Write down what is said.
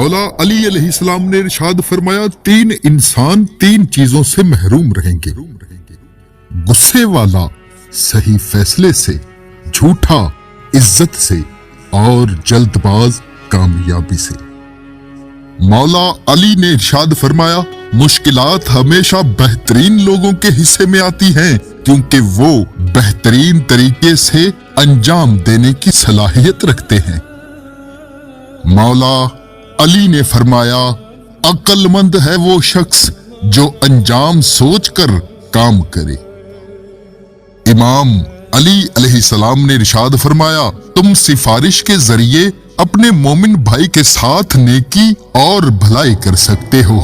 مولا علی علیہ السلام نے ارشاد فرمایا، 3 انسان 3 چیزوں سے محروم رہیں گے: غصے والا صحیح فیصلے سے، جھوٹا عزت سے، اور جلد باز کامیابی سے۔ مولا علی نے ارشاد فرمایا، مشکلات ہمیشہ بہترین لوگوں کے حصے میں آتی ہیں، کیونکہ وہ بہترین طریقے سے انجام دینے کی صلاحیت رکھتے ہیں۔ مولا علی نے فرمایا، عقل مند ہے وہ شخص جو انجام سوچ کر کام کرے۔ امام علی علیہ السلام نے ارشاد فرمایا، تم سفارش کے ذریعے اپنے مومن بھائی کے ساتھ نیکی اور بھلائی کر سکتے ہو۔